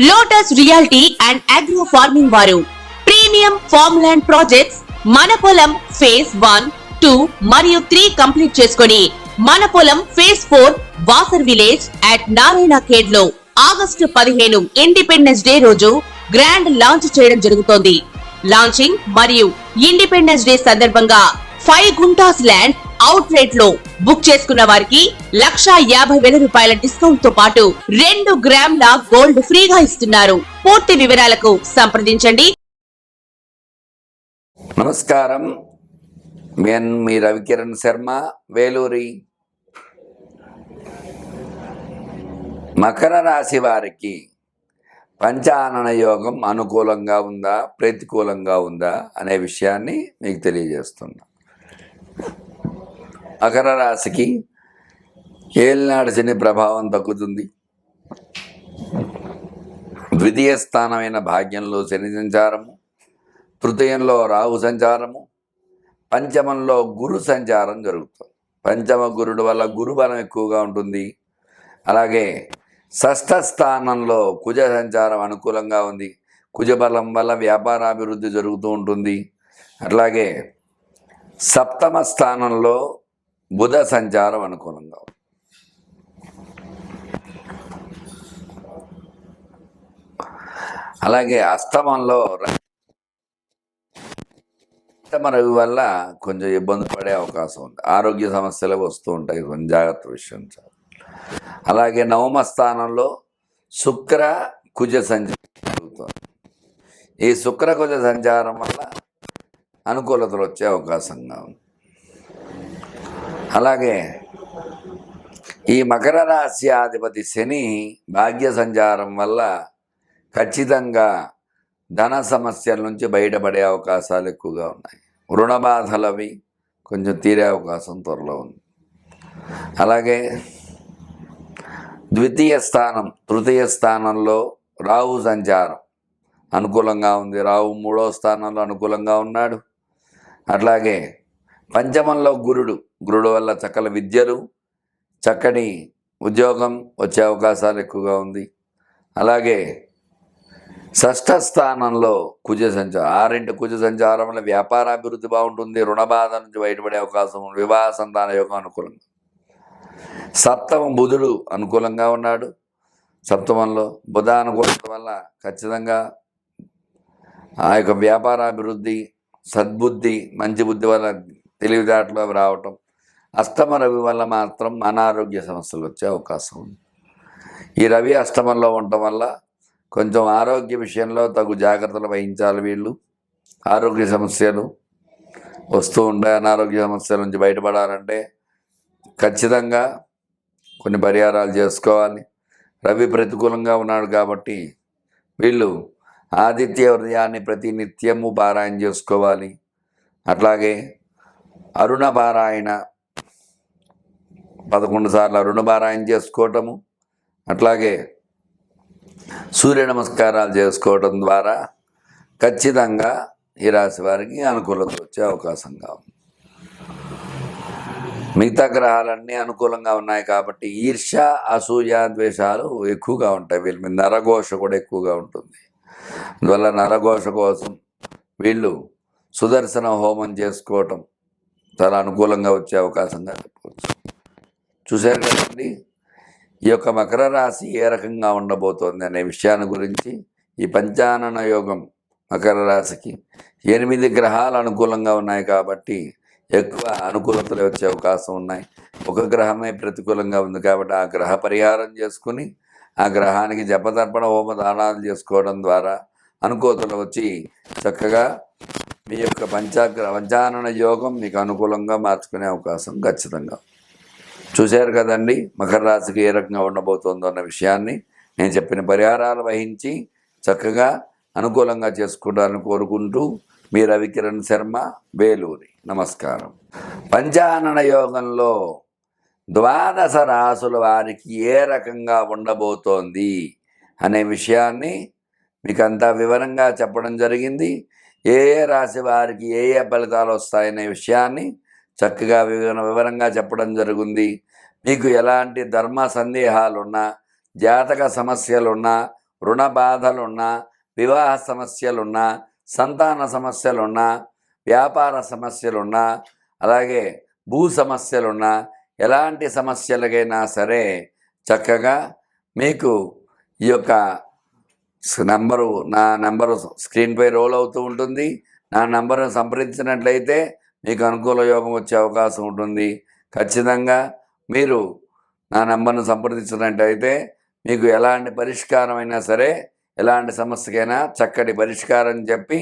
Lotus reality and agro farming వారు premium farm land projects మన పొలం ఫేజ్ 1, 2 మరియు 3 కంప్లీట్ చేసుకొని మన పొలం phase 4 Wasar village at Narayana Khed లో ఆగస్టు 15 ఇండిపెండెన్స్ డే రోజు గ్రాండ్ లాంచ్ చేయడం జరుగుతోంది. లాంచింగ్ మరియు ఇండిపెండెన్స్ డే సందర్భంగా 5 గుంటాస్ ల్యాండ్ అవుట్ రేట్ లో బుక్ చేసుకున్న వారికి 1,50,000 రూపాయల డిస్కౌంట్ తో పాటు 2 గ్రాముల గోల్డ్ ఫ్రీగా ఇస్తున్నారు. పూర్తి వివరాలకు సంప్రదించండి. నమస్కారం, మీ రవికిరణ్ శర్మ, వేలూరి. మకర రాశి వారికి పంచానన యోగం అనుకూలంగా ఉందా, ప్రతికూలంగా ఉందా అనే విషయాన్ని మీకు తెలియజేస్తున్నా. మకర రాశికి ఏలినాడు శని ప్రభావం తగ్గుతుంది. ద్వితీయ స్థానమైన భాగ్యంలో శని సంచారము, తృతీయంలో రాహు సంచారము, పంచమంలో గురు సంచారం జరుగుతుంది. పంచమ గురుడు వల్ల గురుబలం ఎక్కువగా ఉంటుంది. అలాగే షష్ఠ స్థానంలో కుజ సంచారం అనుకూలంగా ఉంది. కుజబలం వల్ల వ్యాపారాభివృద్ధి జరుగుతూ ఉంటుంది. అట్లాగే సప్తమ స్థానంలో బుధ సంచారం అనుకూలంగా ఉంది. అలాగే అష్టమంలో రవి వల్ల కొంచెం ఇబ్బంది పడే అవకాశం ఉంది. ఆరోగ్య సమస్యలు వస్తూ ఉంటాయి, కొంచెం జాగ్రత్త విషయం. అలాగే నవమ స్థానంలో శుక్ర కుజ సంచారం జరుగుతుంది. ఈ శుక్ర కుజ సంచారం వల్ల అనుకూలతలు వచ్చే అవకాశంగా ఉంది. అలాగే ఈ మకర రాశి అధిపతి శని భాగ్య సంచారం వల్ల ఖచ్చితంగా ధన సమస్యల నుంచి బయటపడే అవకాశాలు ఎక్కువగా ఉన్నాయి. రుణ బాధలవి కొంచెం తీరే అవకాశం త్వరలో ఉంది. అలాగే ద్వితీయ స్థానం, తృతీయ స్థానంలో రాహు సంచారం అనుకూలంగా ఉంది. రాహు 3వ స్థానంలో అనుకూలంగా ఉన్నాడు. అట్లాగే పంచమంలో గురుడు వల్ల చక్కల విద్యలు, చక్కని ఉద్యోగం వచ్చే అవకాశాలు ఎక్కువగా ఉంది. అలాగే షష్ఠ స్థానంలో కుజ సంచారం, కుజ సంచారం వల్ల వ్యాపారాభివృద్ధి బాగుంటుంది. రుణ బాధ నుంచి బయటపడే అవకాశం, వివాహ సంతాన యోగం అనుకూలంగా. సప్తమ బుధుడు అనుకూలంగా ఉన్నాడు. సప్తమంలో బుధ అనుకూలత వల్ల ఖచ్చితంగా ఆ యొక్క వ్యాపారాభివృద్ధి, సద్బుద్ధి, మంచి బుద్ధి వల్ల తెలివితేటలు అవి రావటం. అష్టమ రవి వల్ల మాత్రం అనారోగ్య సమస్యలు వచ్చే అవకాశం ఉంది. ఈ రవి అష్టమంలో ఉండటం వల్ల కొంచెం ఆరోగ్య విషయంలో తగు జాగ్రత్తలు వహించాలి. వీళ్ళు ఆరోగ్య సమస్యలు వస్తూ ఉంటాయి. అనారోగ్య సమస్యల నుంచి బయటపడాలంటే ఖచ్చితంగా కొన్ని పరిహారాలు చేసుకోవాలి. రవి ప్రతికూలంగా ఉన్నాడు కాబట్టి వీళ్ళు ఆదిత్య హృదయాన్ని ప్రతి నిత్యము పారాయణ చేసుకోవాలి. అట్లాగే అరుణ పారాయణ 11 సార్లు అరుణ పారాయణ చేసుకోవటము, అట్లాగే సూర్య నమస్కారాలు చేసుకోవడం ద్వారా ఖచ్చితంగా ఈ రాశి వారికి అనుకూలత వచ్చే అవకాశంగా ఉంది. మిగతా గ్రహాలన్నీ అనుకూలంగా ఉన్నాయి కాబట్టి ఈర్ష్య, అసూయ, ద్వేషాలు ఎక్కువగా ఉంటాయి. వీళ్ళ మీద నరఘోష కూడా ఎక్కువగా ఉంటుంది. అందువల్ల నరఘోష కోసం వీళ్ళు సుదర్శన హోమం చేసుకోవటం చాలా అనుకూలంగా వచ్చే అవకాశంగా చెప్పవచ్చు. చూశారు కదండి, ఈ యొక్క మకర రాశి ఏ రకంగా ఉండబోతోంది అనే విషయాన్ని గురించి. ఈ పంచానన యోగం మకర రాశికి 8 గ్రహాలు అనుకూలంగా ఉన్నాయి కాబట్టి ఎక్కువ అనుకూలతలు వచ్చే అవకాశం ఉన్నాయి. ఒక గ్రహమే ప్రతికూలంగా ఉంది కాబట్టి ఆ గ్రహ పరిహారం చేసుకుని ఆ గ్రహానికి జపతర్పణ హోమ దానాలు చేసుకోవడం ద్వారా అనుకూలతలు వచ్చి చక్కగా మీ యొక్క పంచానన యోగం మీకు అనుకూలంగా మార్చుకునే అవకాశం ఖచ్చితంగా. చూశారు కదండి, మకర రాశికి ఏ రకంగా ఉండబోతుందో అన్న విషయాన్ని. నేను చెప్పిన పరిహారాలు వహించి చక్కగా అనుకూలంగా చేసుకుంటారని కోరుకుంటూ మీ రవికిరణ్ శర్మ, వేలూరి. నమస్కారం. పంచానన యోగంలో ద్వాదశ రాశుల వారికి ఏ రకంగా ఉండబోతోంది అనే విషయాన్ని మీకు అంతా వివరంగా చెప్పడం జరిగింది. ఏ రాశి వారికి ఏ ఫలితాలు వస్తాయనే విషయాన్ని చక్కగా వివరంగా చెప్పడం జరిగింది. మీకు ఎలాంటి ధర్మ సందేహాలున్నా, జాతక సమస్యలున్నా, రుణ బాధలున్నా, వివాహ సమస్యలున్నా, సంతాన సమస్యలున్నా, వ్యాపార సమస్యలున్నా, అలాగే భూ సమస్యలున్నా, ఎలాంటి సమస్యలకైనా సరే చక్కగా మీకు ఈ యొక్క నా నంబరు స్క్రీన్పై రోల్ అవుతూ ఉంటుంది. నా నంబరును సంప్రదించినట్లయితే మీకు అనుకూల యోగం వచ్చే అవకాశం ఉంటుంది. ఖచ్చితంగా మీరు నా నంబర్ను సంప్రదించినట్లయితే మీకు ఎలాంటి పరిష్కారం అయినా సరే, ఎలాంటి సమస్యకైనా చక్కటి పరిష్కారం చెప్పి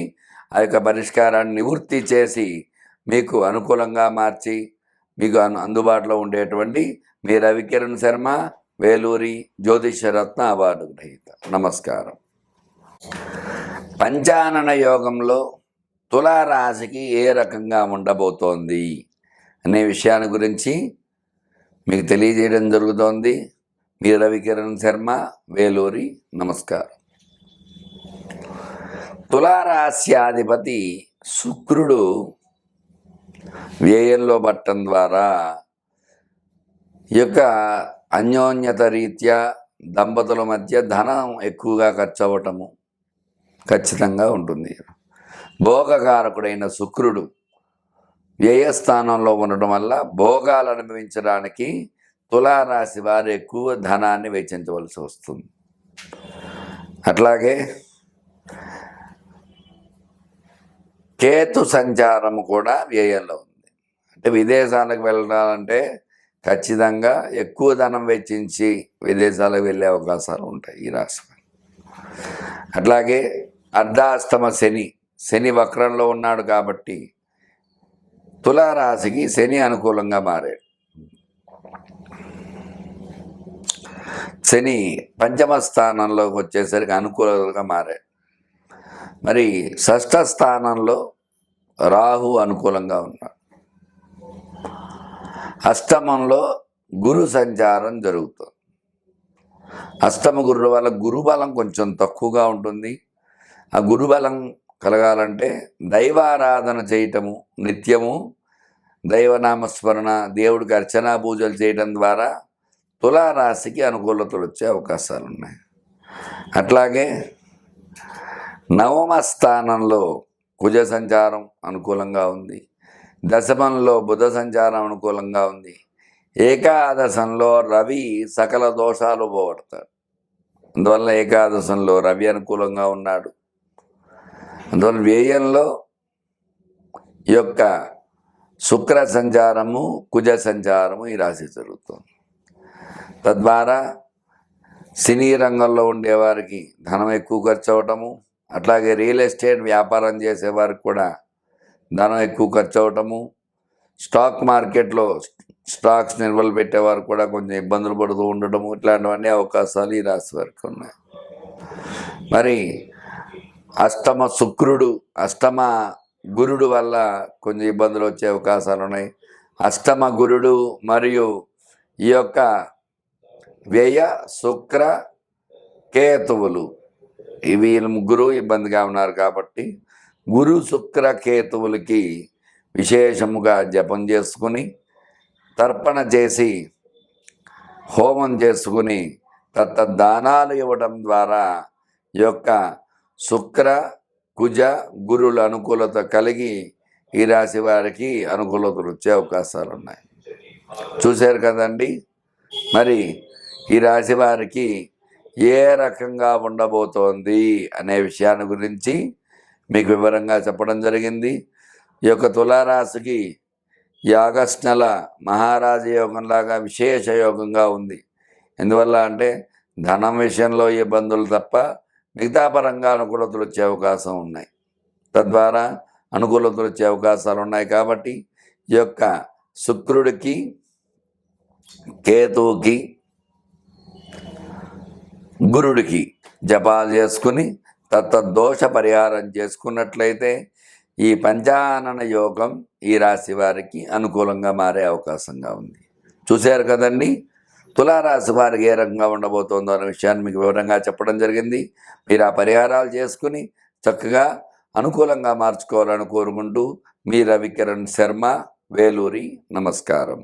ఆ యొక్క పరిష్కారాన్ని నివృత్తి చేసి మీకు అనుకూలంగా మార్చి మీకు అందుబాటులో ఉండేటువంటి మీ రవికిరణ్ శర్మ, వేలూరి జ్యోతిష్యరత్న అవార్డు గ్రహీత. నమస్కారం. పంచానన యోగంలో తులారాశికి ఏ రకంగా ఉండబోతోంది అనే విషయాన్ని గురించి మీకు తెలియజేయడం జరుగుతోంది. మీ రవికిరణ్ శర్మ, వేలూరి. నమస్కారం. తులారాశ్యాధిపతి శుక్రుడు వ్యయంలో పట్టడం ద్వారా ఈ యొక్క అన్యోన్యత రీత్యా దంపతుల మధ్య ధనం ఎక్కువగా ఖర్చు అవ్వటము ఖచ్చితంగా ఉంటుంది. భోగకారకుడైన శుక్రుడు వ్యయస్థానంలో ఉండటం వల్ల భోగాలు అనుభవించడానికి తులారాశి వారు ఎక్కువ ధనాన్ని వెచ్చించవలసి వస్తుంది. అట్లాగే కేతు సంచారము కూడా వ్యయంలో ఉంది. అంటే విదేశాలకు వెళ్ళాలంటే ఖచ్చితంగా ఎక్కువ ధనం వెచ్చించి విదేశాలకు వెళ్ళే అవకాశాలు ఉంటాయి ఈ రాశి. అట్లాగే అర్ధాష్టమ శని వక్రంలో ఉన్నాడు కాబట్టి తులారాశికి శని అనుకూలంగా మారాడు. శని పంచమ స్థానంలోకి వచ్చేసరికి అనుకూలంగా మారాడు. మరి షష్ఠ స్థానంలో రాహు అనుకూలంగా ఉన్నాడు. అష్టమంలో గురు సంచారం జరుగుతుంది. అష్టమ గురువు వల్ల గురుబలం కొంచెం తక్కువగా ఉంటుంది. ఆ గురుబలం కలగాలంటే దైవారాధన చేయటము, నిత్యము దైవనామస్మరణ, దేవుడికి అర్చనా పూజలు చేయడం ద్వారా తులారాశికి అనుకూలతలు వచ్చే అవకాశాలు ఉన్నాయి. అట్లాగే నవమ స్థానంలో కుజ సంచారం అనుకూలంగా ఉంది. దశమంలో బుధ సంచారం అనుకూలంగా ఉంది. ఏకాదశంలో రవి సకల దోషాలు పోగొడతాడు. అందువల్ల ఏకాదశంలో రవి అనుకూలంగా ఉన్నాడు. అందువల్ల వ్యయంలో ఈ యొక్క శుక్ర సంచారము, కుజ సంచారము ఈ రాశి జరుగుతుంది. తద్వారా సినీ రంగంలో ఉండేవారికి ధనం ఎక్కువ ఖర్చు అవటము, అట్లాగే రియల్ ఎస్టేట్ వ్యాపారం చేసేవారికి కూడా ధనం ఎక్కువ ఖర్చు అవటము, స్టాక్ మార్కెట్లో స్టాక్స్ నిల్వలు పెట్టేవారు కూడా కొంచెం ఇబ్బందులు పడుతూ ఉండటము, ఇట్లాంటివన్నీ అవకాశాలు ఈ రాశి వారికి ఉన్నాయి. మరి అష్టమ శుక్రుడు, అష్టమ గురుడు వల్ల కొంచెం ఇబ్బందులు వచ్చే అవకాశాలు ఉన్నాయి. అష్టమ గురుడు మరియు ఈ యొక్క వ్యయ శుక్ర కేతువులు వీళ్ళు ముగ్గురు ఇబ్బందిగా ఉన్నారు కాబట్టి గురు శుక్ర కేతువులకి విశేషముగా జపం చేసుకుని, తర్పణ చేసి, హోమం చేసుకుని దానాలు ఇవ్వడం ద్వారా ఈ యొక్క శుక్ర కుజ గురుల అనుకూలత కలిగి ఈ రాశి వారికి అనుకూలతలు వచ్చే అవకాశాలు ఉన్నాయి. చూశారు కదండి. మరి ఈ రాశి వారికి ఏ రకంగా ఉండబోతోంది అనే విషయాన్ని గురించి మీకు వివరంగా చెప్పడం జరిగింది. ఈ యొక్క తులారాశికి ఈ ఆగస్టు నెల మహారాజ యోగంలాగా విశేష యోగంగా ఉంది. ఎందువల్ల అంటే ధనం విషయంలో ఇబ్బందులు తప్ప మిగతా పరంగా అనుకూలతలు వచ్చే అవకాశం ఉన్నాయి. తద్వారా అనుకూలతలు వచ్చే అవకాశాలు ఉన్నాయి. కాబట్టి ఈ యొక్క శుక్రుడికి, కేతువుకి, గురుడికి జపాలు చేసుకుని దోష పరిహారం చేసుకున్నట్లయితే ఈ పంచానన యోగం ఈ రాశి వారికి అనుకూలంగా మారే అవకాశంగా ఉంది. చూశారు కదండి. తులారాశి వారికి ఏ రకంగా ఉండబోతోందో అనే విషయాన్ని మీకు వివరంగా చెప్పడం జరిగింది. మీరు ఆ పరిహారాలు చేసుకుని చక్కగా అనుకూలంగా మార్చుకోవాలని కోరుకుంటూ మీ రవికిరణ్ శర్మ, వేలూరి. నమస్కారం.